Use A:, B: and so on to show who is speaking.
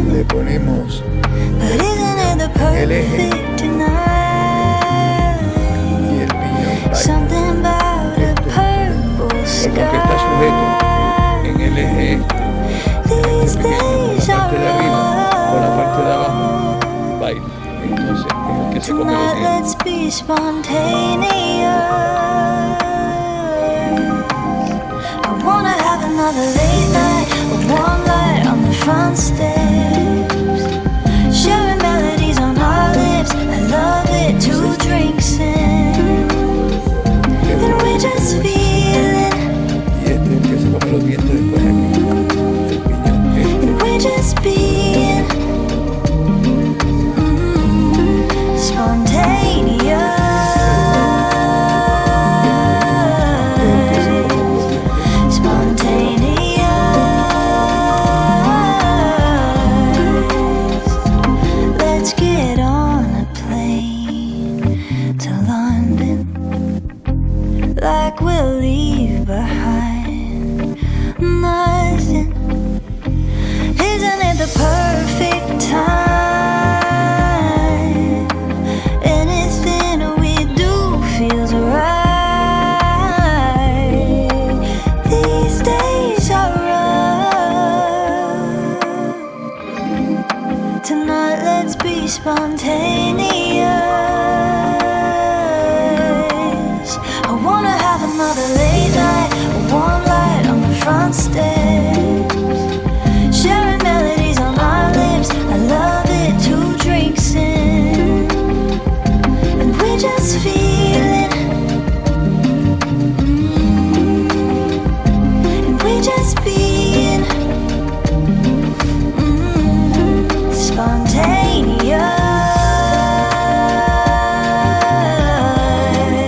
A: Le ponemos el eje y el piñón porque está sujeto en el eje este pequeño, la parte de arriba con la parte de abajo baila, entonces es el que se come los dientes.